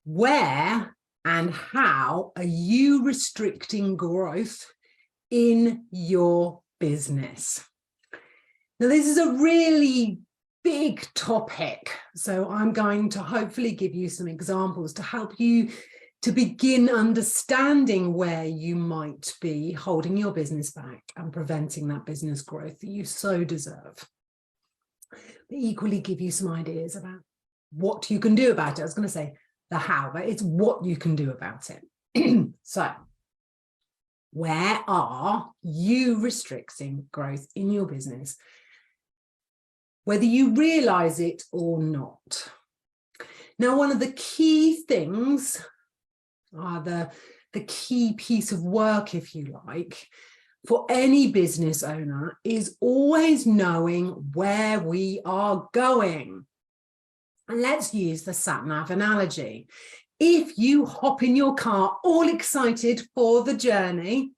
Where and how are you restricting growth in your business? Now, this is a really big topic, so I'm going to hopefully give you some examples to help you to begin understanding where you might be holding your business back and preventing that business growth that you so deserve. But equally give you some ideas about what you can do about it. I was going to say the how, but it's what you can do about it. So, where are you restricting growth in your business, whether you realize it or not? Now, one of the key things, the key piece of work, if you like, for any business owner is always knowing where we are going. And let's use the sat-nav analogy. If you hop in your car all excited for the journey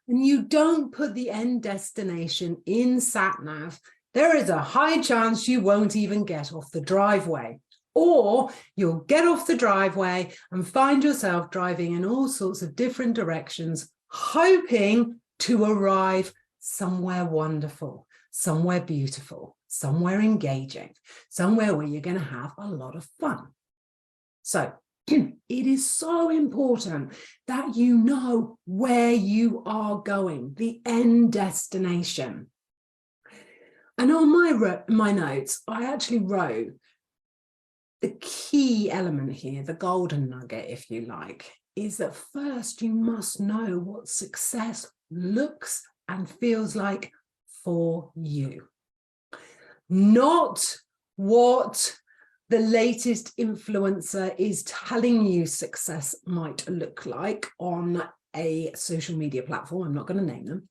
and you don't put the end destination in sat-nav, there is a high chance you won't even get off the driveway. Or you'll get off the driveway and find yourself driving in all sorts of different directions, hoping to arrive somewhere wonderful, somewhere beautiful, somewhere engaging, somewhere where you're going to have a lot of fun. So it is so important that you know where you are going, the end destination. And on my notes, I actually wrote the key element here, the golden nugget, if you like, is that first you must know what success looks and feels like for you. Not what the latest influencer is telling you success might look like on a social media platform. I'm not going to name them.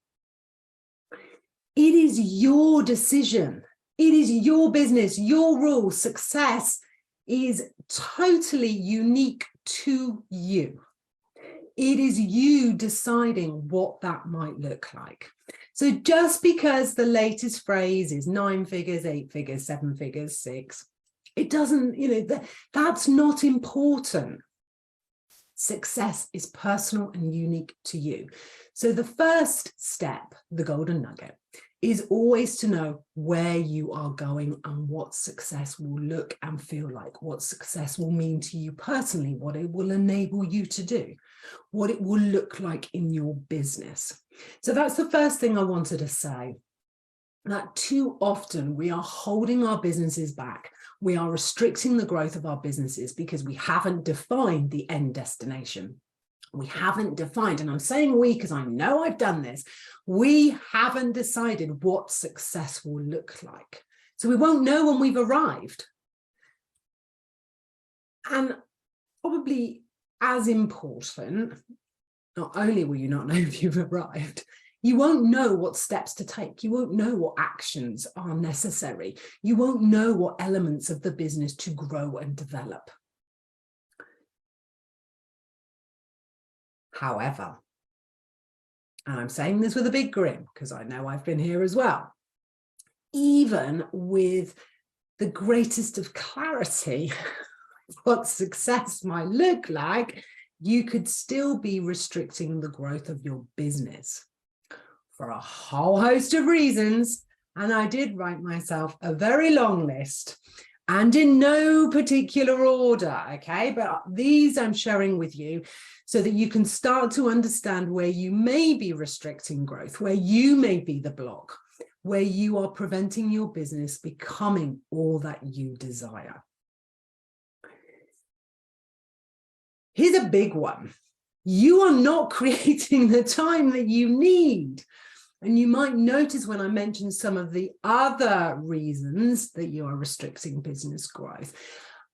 It is your decision. It is your business, your rules. Success is totally unique to you. It is you deciding what that might look like. So just because the latest phrase is 9 figures, 8 figures, 7 figures, 6, it doesn't, that's not important. Success is personal and unique to you. So the first step, the golden nugget, is always to know where you are going and what success will look and feel like, what success will mean to you personally, what it will enable you to do, what it will look like in your business. So that's the first thing I wanted to say, that too often we are holding our businesses back. We are restricting the growth of our businesses because we haven't defined the end destination. We haven't defined, and I'm saying we because I know I've done this, we haven't decided what success will look like. So we won't know when we've arrived. And probably as important, not only will you not know if you've arrived, you won't know what steps to take. You won't know what actions are necessary. You won't know what elements of the business to grow and develop. However, and I'm saying this with a big grin because I know I've been here as well, even with the greatest of clarity, what success might look like, you could still be restricting the growth of your business for a whole host of reasons. And I did write myself a very long list and in no particular order, okay? But these I'm sharing with you so that you can start to understand where you may be restricting growth, where you may be the block, where you are preventing your business becoming all that you desire. Here's a big one. You are not creating the time that you need. And you might notice when I mention some of the other reasons that you are restricting business growth,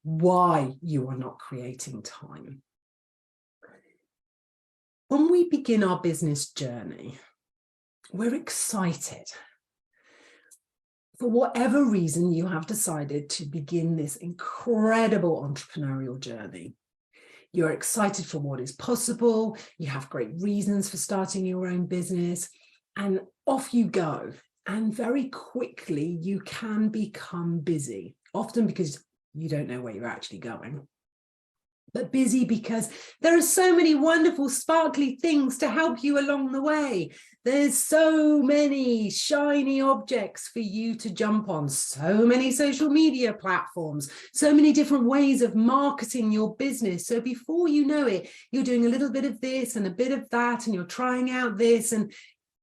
why you are not creating time. When we begin our business journey, we're excited. For whatever reason, you have decided to begin this incredible entrepreneurial journey. You're excited for what is possible. You have great reasons for starting your own business, and off you go. And very quickly, you can become busy, often because you don't know where you're actually going. but busy because there are so many wonderful, sparkly things to help you along the way. There's so many shiny objects for you to jump on, so many social media platforms, so many different ways of marketing your business. So before you know it, you're doing a little bit of this and a bit of that, and you're trying out this, and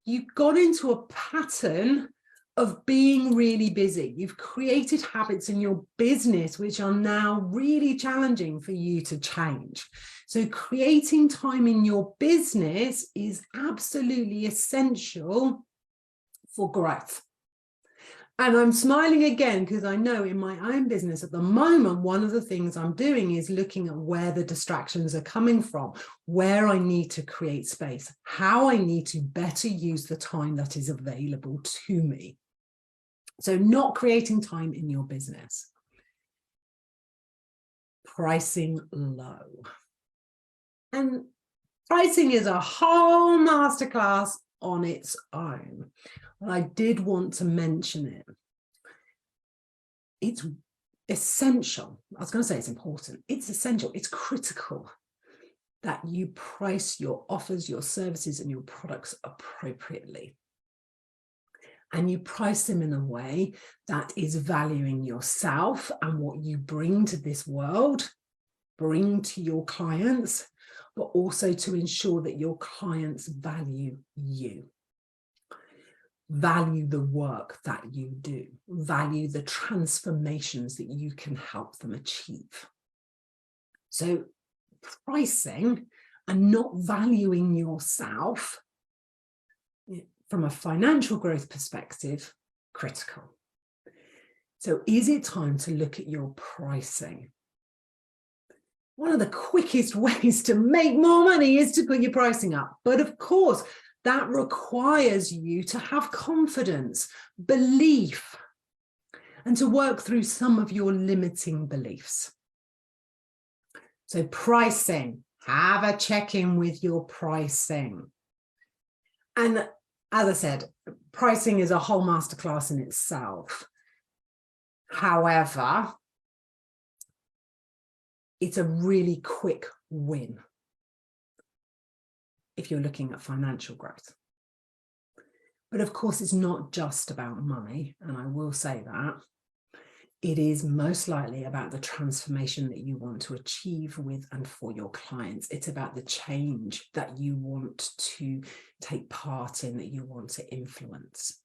you've got into a pattern of being really busy. You've created habits in your business which are now really challenging for you to change. So creating time in your business is absolutely essential for growth. And I'm smiling again because I know in my own business at the moment, one of the things I'm doing is looking at where the distractions are coming from, where I need to create space, how I need to better use the time that is available to me. So not creating time in your business. Pricing low. And pricing is a whole masterclass on its own. But I did want to mention it. It's essential. I was going to say it's important. It's essential. It's critical that you price your offers, your services, and your products appropriately. And you price them in a way that is valuing yourself and what you bring to this world, bring to your clients, but also to ensure that your clients value you. Value the work that you do, value the transformations that you can help them achieve. So pricing and not valuing yourself from a financial growth perspective, critical. So is it time to look at your pricing? One of the quickest ways to make more money is to put your pricing up. But of course, that requires you to have confidence, belief, and to work through some of your limiting beliefs. So pricing, have a check-in with your pricing. And as I said, pricing is a whole masterclass in itself. However, it's a really quick win if you're looking at financial growth. But of course, it's not just about money, and I will say that. It is most likely about the transformation that you want to achieve with and for your clients. It's about the change that you want to take part in, that you want to influence.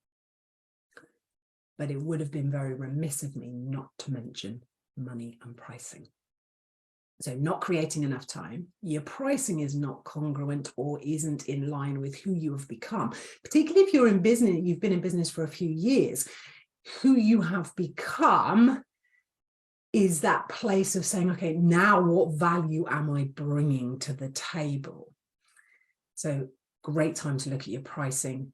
But it would have been very remiss of me not to mention money and pricing. So not creating enough time, your pricing is not congruent or isn't in line with who you have become, particularly if you're in business, you've been in business for a few years. Who you have become is that place of saying, okay, now what value am I bringing to the table? So great time to look at your pricing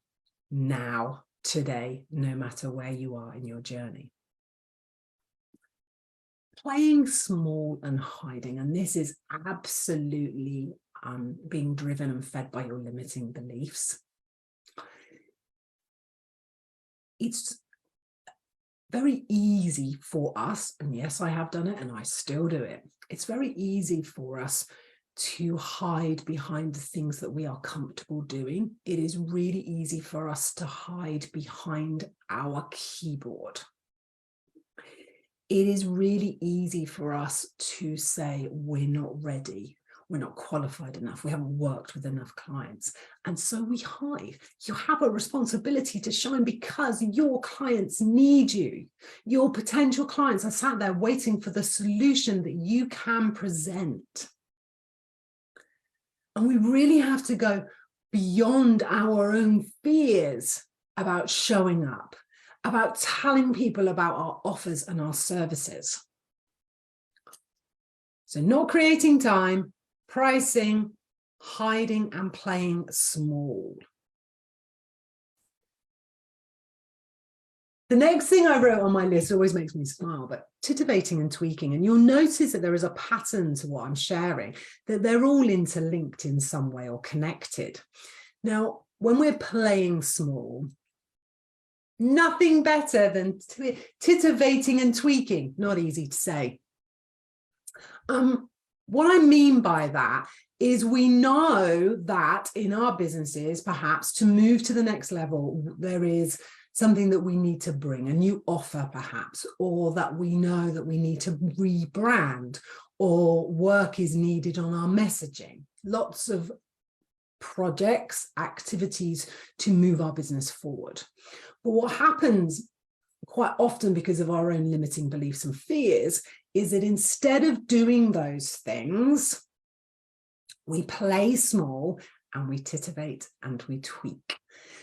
now, today, no matter where you are in your journey. Playing small and hiding, and this is absolutely being driven and fed by your limiting beliefs. It's very easy for us, and yes, I have done it and I still do it. It's very easy for us to hide behind the things that we are comfortable doing. It is really easy for us to hide behind our keyboard. It is really easy for us to say we're not ready, we're not qualified enough, we haven't worked with enough clients. And so we hide. You have a responsibility to shine because your clients need you. Your potential clients are sat there waiting for the solution that you can present. And we really have to go beyond our own fears about showing up, about telling people about our offers and our services. So not creating time, pricing, hiding, and playing small. The next thing I wrote on my list always makes me smile, but titivating and tweaking. And you'll notice that there is a pattern to what I'm sharing, that they're all interlinked in some way or connected. Now, when we're playing small, nothing better than titivating and tweaking. Not easy to say. what I mean by that is we know that in our businesses, perhaps to move to the next level, there is something that we need to bring, a new offer perhaps, or that we know that we need to rebrand, or work is needed on our messaging. Lots of projects, activities to move our business forward. But what happens quite often because of our own limiting beliefs and fears is that instead of doing those things, we play small and we titivate and we tweak.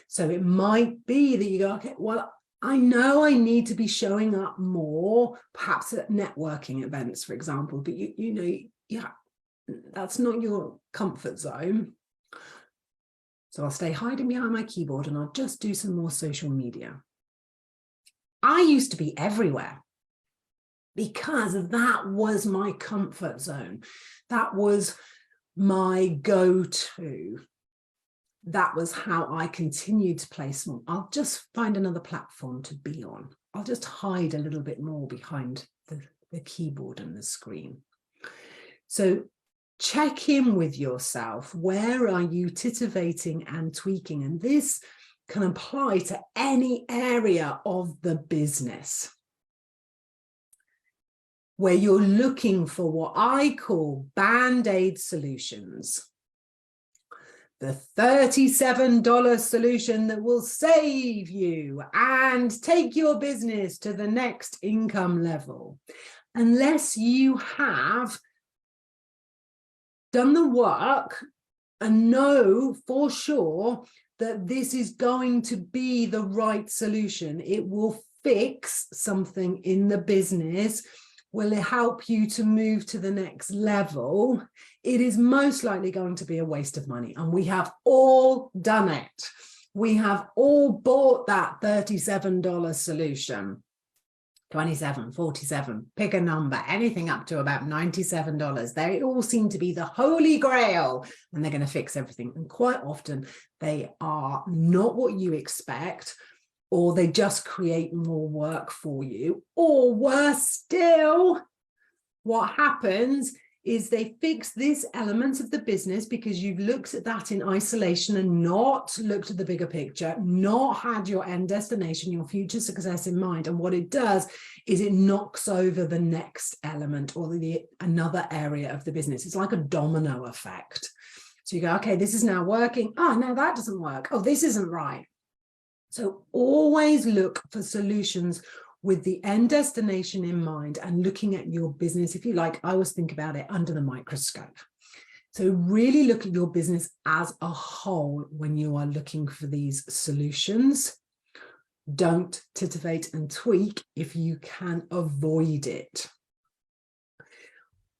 So it might be that you go, okay, well, I know I need to be showing up more, perhaps at networking events, for example, but you know, yeah, that's not your comfort zone. So I'll stay hiding behind my keyboard and I'll just do some more social media. I used to be everywhere because that was my comfort zone. That was my go-to. That was how I continued to play small. I'll just find another platform to be on. I'll just hide a little bit more behind the keyboard and the screen. So check in with yourself. Where are you titivating and tweaking? And this can apply to any area of the business where you're looking for what I call band-aid solutions. The $37 solution that will save you and take your business to the next income level. Unless you have done the work and know for sure that this is going to be the right solution. It will fix something in the business. Will it help you to move to the next level? It is most likely going to be a waste of money. And we have all done it. We have all bought that $37 solution. 27, 47, pick a number, anything up to about $97. They all seem to be the holy grail and they're going to fix everything. And quite often they are not what you expect, or they just create more work for you. Or worse still, what happens is they fix this element of the business because you've looked at that in isolation and not looked at the bigger picture, not had your end destination, your future success in mind. And what it does is it knocks over the next element or another area of the business. It's like a domino effect. So you go, okay, this is now working. Oh, no, that doesn't work. Oh, this isn't right. So always look for solutions with the end destination in mind and looking at your business. If you like, I always think about it under the microscope. So really look at your business as a whole when you are looking for these solutions. Don't titivate and tweak if you can avoid it.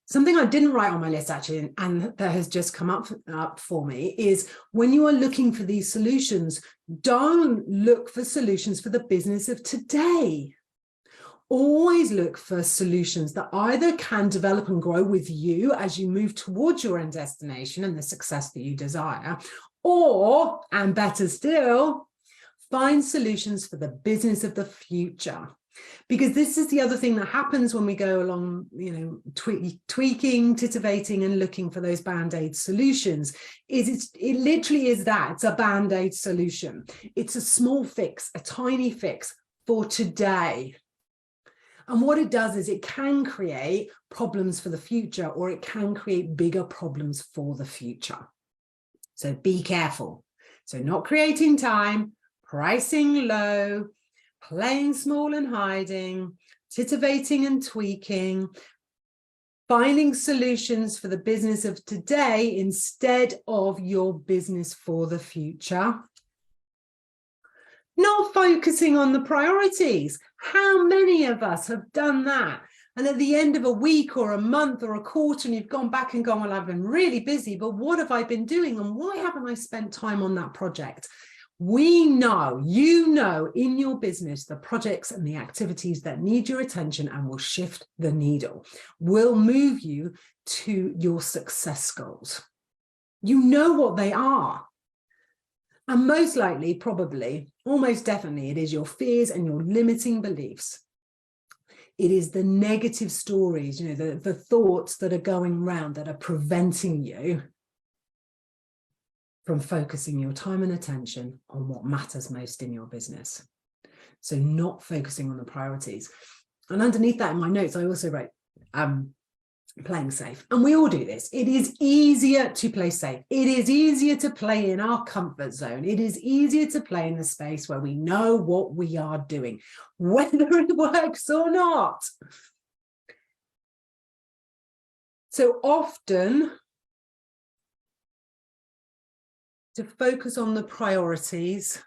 Something I didn't write on my list actually, and that has just come up for me, is when you are looking for these solutions, don't look for solutions for the business of today. Always look for solutions that either can develop and grow with you as you move towards your end destination and the success that you desire, or, and better still, find solutions for the business of the future. Because this is the other thing that happens when we go along, you know, tweaking, titivating and looking for those band-aid solutions, is it literally is that. It's a band-aid solution. It's a small fix, a tiny fix for today. And what it does is it can create problems for the future, or it can create bigger problems for the future. So be careful. So not creating time, pricing low, playing small and hiding, titivating and tweaking, finding solutions for the business of today instead of your business for the future. Not focusing on the priorities. How many of us have done that? And at the end of a week or a month or a quarter, and you've gone back and gone, well, I've been really busy, but what have I been doing? And why haven't I spent time on that project? We know, you know, in your business, the projects and the activities that need your attention and will shift the needle, will move you to your success goals. You know what they are. And most likely, probably, almost definitely, it is your fears and your limiting beliefs. It is the negative stories, you know, the thoughts that are going around that are preventing you from focusing your time and attention on what matters most in your business. So not focusing on the priorities. And underneath that in my notes, I also wrote playing safe. And we all do this. It is easier to play safe. It is easier to play in our comfort zone. It is easier to play in the space where we know what we are doing, whether it works or not. So often, to focus on the priorities,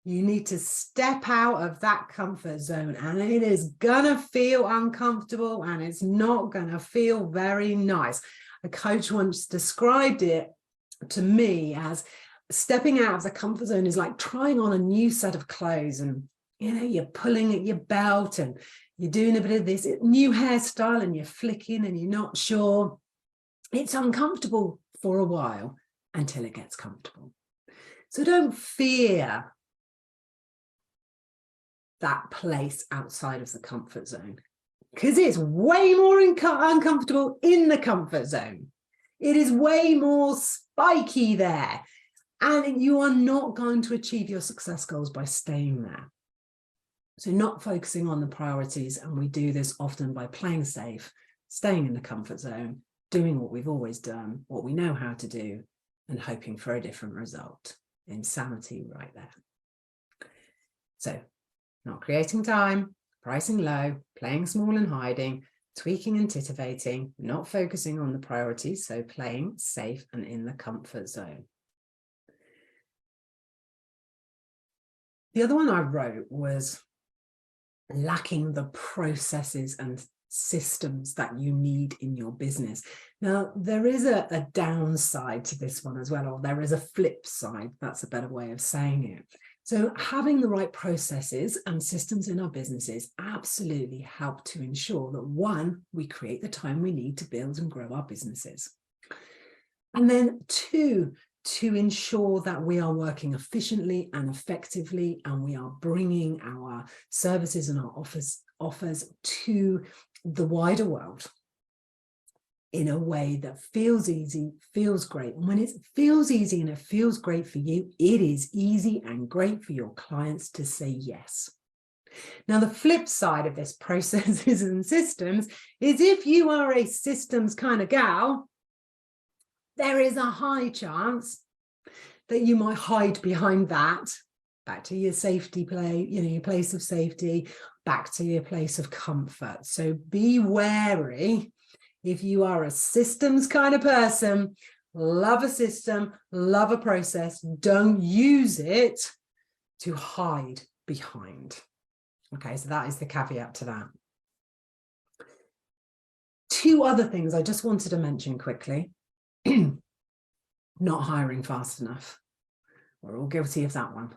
you need to step out of that comfort zone, and it is gonna feel uncomfortable and it's not gonna feel very nice. A coach once described it to me as stepping out of the comfort zone is like trying on a new set of clothes, and you know, you're pulling at your belt and you're doing a bit of this new hairstyle and you're flicking and you're not sure. It's uncomfortable for a while until it gets comfortable. So don't fear that place outside of the comfort zone, because it's way more uncomfortable in the comfort zone. It is way more spiky there, and you are not going to achieve your success goals by staying there. So not focusing on the priorities, and we do this often by playing safe, staying in the comfort zone, doing what we've always done, what we know how to do, and hoping for a different result. Insanity right there. So not creating time, pricing low, playing small and hiding, tweaking and titivating, not focusing on the priorities, so playing safe and in the comfort zone. The other one I wrote was lacking the processes and systems that you need in your business. Now, there is a downside to this one as well, or there is a flip side. That's a better way of saying it. So having the right processes and systems in our businesses absolutely help to ensure that, one, we create the time we need to build and grow our businesses. And then two, to ensure that we are working efficiently and effectively, and we are bringing our services and our offers to the wider world in a way that feels easy, feels great. And when it feels easy and it feels great for you, it is easy and great for your clients to say yes. Now, the flip side of this processes and systems is if you are a systems kind of gal, there is a high chance that you might hide behind that, back to your safety play, you know, your place of safety, back to your place of comfort. So be wary. If you are a systems kind of person, love a system, love a process, don't use it to hide behind. Okay, so that is the caveat to that. Two other things I just wanted to mention quickly. Not hiring fast enough. We're all guilty of that one.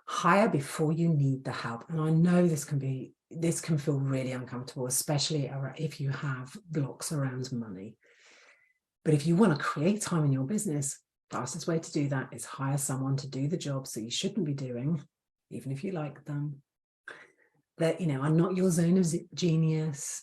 Hire before you need the help. And I know this can feel really uncomfortable, especially if you have blocks around money. But if you want to create time in your business, the fastest way to do that is hire someone to do the jobs that you shouldn't be doing, even if you like them, that, you know, are not your zone of genius,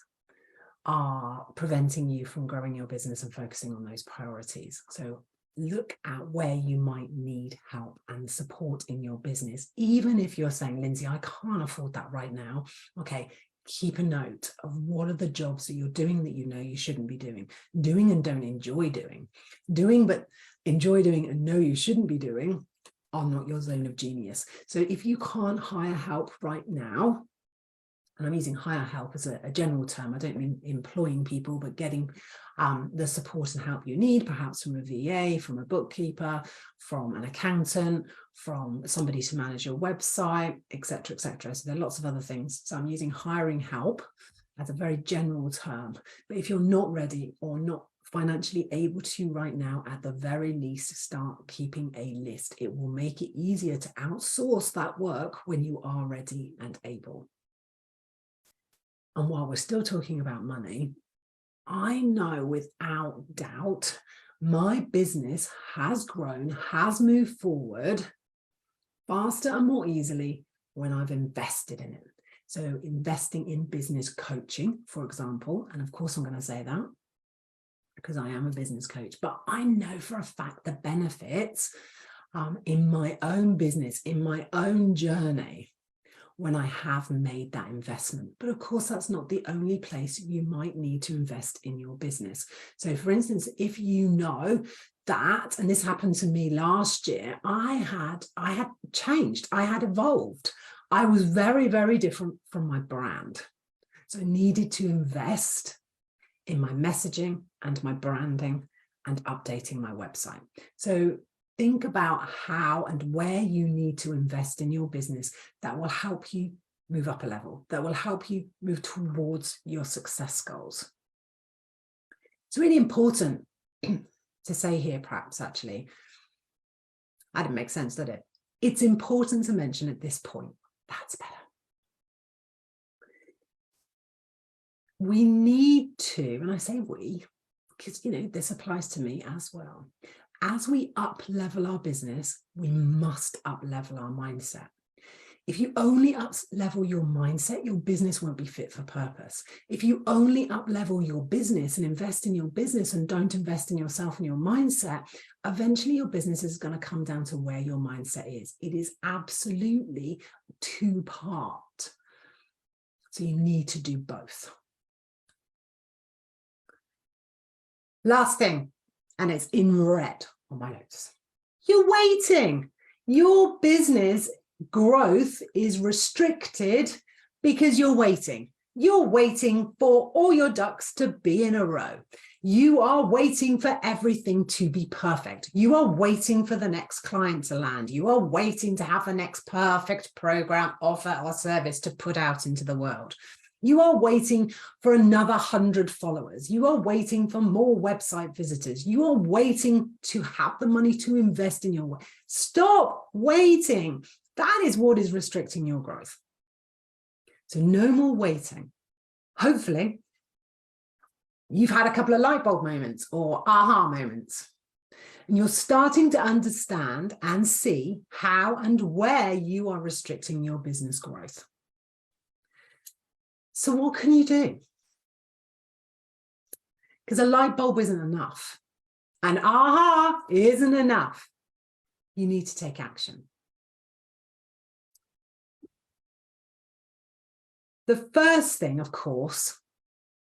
are preventing you from growing your business and focusing on those priorities. So look at where you might need help and support in your business. Even if you're saying, Lindsay, I can't afford that right now. Okay, keep a note of what are the jobs that you're doing that you know you shouldn't be doing and don't enjoy doing but enjoy doing and know you shouldn't be doing, are not your zone of genius. So if you can't hire help right now, and I'm using hire help as a general term, I don't mean employing people, but getting the support and help you need, perhaps from a VA, from a bookkeeper, from an accountant, from somebody to manage your website, etc., etc. So there are lots of other things. So I'm using hiring help as a very general term. But if you're not ready or not financially able to right now, at the very least, start keeping a list. It will make it easier to outsource that work when you are ready and able. And while we're still talking about money, I know without doubt my business has grown, has moved forward faster and more easily when I've invested in it. So investing in business coaching, for example, and of course I'm going to say that because I am a business coach, but I know for a fact the benefits in my own business, in my own journey, when I have made that investment. But of course, that's not the only place you might need to invest in your business. So for instance, if you know that, and this happened to me last year, I had changed, I had evolved. I was very, very different from my brand. So I needed to invest in my messaging and my branding and updating my website. So think about how and where you need to invest in your business that will help you move up a level, that will help you move towards your success goals. It's really important to say here, perhaps actually, that didn't make sense, did it? It's important to mention at this point, that's better. We need to, and I say we, because, you know, this applies to me as well. As we up level our business, we must up level our mindset. If you only up level your mindset, your business won't be fit for purpose. If you only up level your business and invest in your business and don't invest in yourself and your mindset, eventually your business is going to come down to where your mindset is. It is absolutely two-part. So you need to do both. Last thing, and it's in red on my notes. You're waiting. Your business growth is restricted because you're waiting. You're waiting for all your ducks to be in a row. You are waiting for everything to be perfect. You are waiting for the next client to land. You are waiting to have the next perfect program, offer, or service to put out into the world. You are waiting for another 100 followers. You are waiting for more website visitors. You are waiting to have the money to invest in your way. Stop waiting. That is what is restricting your growth. So no more waiting. Hopefully, you've had a couple of light bulb moments or aha moments, and you're starting to understand and see how and where you are restricting your business growth. So what can you do? Because a light bulb isn't enough. An aha isn't enough. You need to take action. The first thing, of course,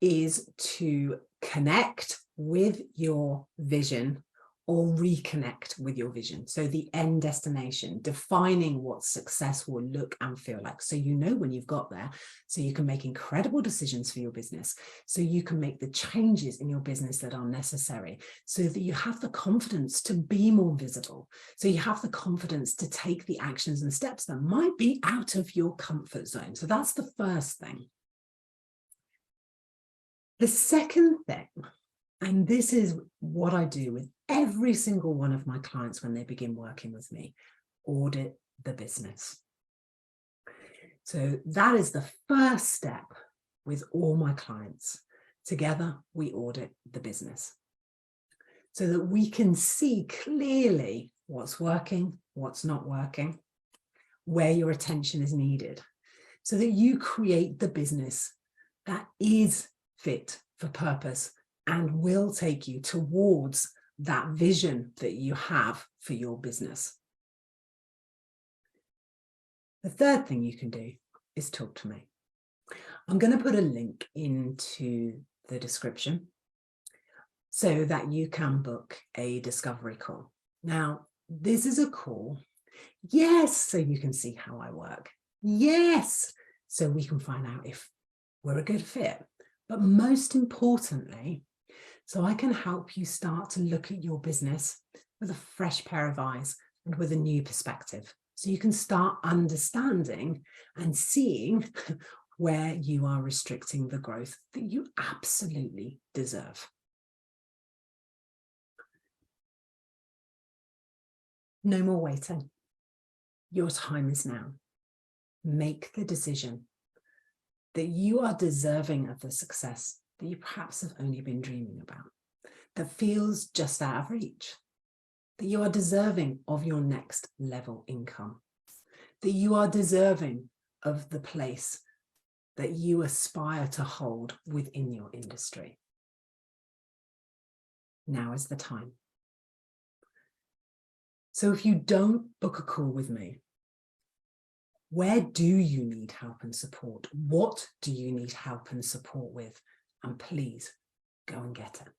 is to connect with your vision or reconnect with your vision. So the end destination, defining what success will look and feel like. So you know when you've got there, so you can make incredible decisions for your business. So you can make the changes in your business that are necessary so that you have the confidence to be more visible. So you have the confidence to take the actions and steps that might be out of your comfort zone. So that's the first thing. The second thing, and this is what I do with every single one of my clients when they begin working with me, audit the business. So that is the first step with all my clients. Together, we audit the business so that we can see clearly what's working, what's not working, where your attention is needed, so that you create the business that is fit for purpose and will take you towards that vision that you have for your business. The third thing you can do is talk to me. I'm going to put a link into the description so that you can book a discovery call. Now, this is a call, yes, so you can see how I work. Yes, so we can find out if we're a good fit. But most importantly, so I can help you start to look at your business with a fresh pair of eyes and with a new perspective. So you can start understanding and seeing where you are restricting the growth that you absolutely deserve. No more waiting. Your time is now. Make the decision that you are deserving of the success that you perhaps have only been dreaming about, that feels just out of reach, that you are deserving of your next level income, that you are deserving of the place that you aspire to hold within your industry. Now is the time. So if you don't book a call with me, where do you need help and support? What do you need help and support with? And please go and get it.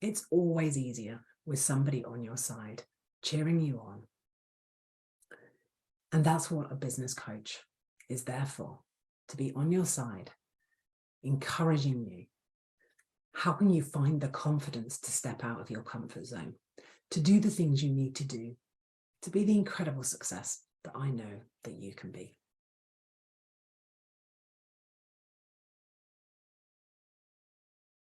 It's always easier with somebody on your side, cheering you on. And that's what a business coach is there for, to be on your side, encouraging you, helping you find the confidence to step out of your comfort zone, to do the things you need to do, to be the incredible success that I know that you can be.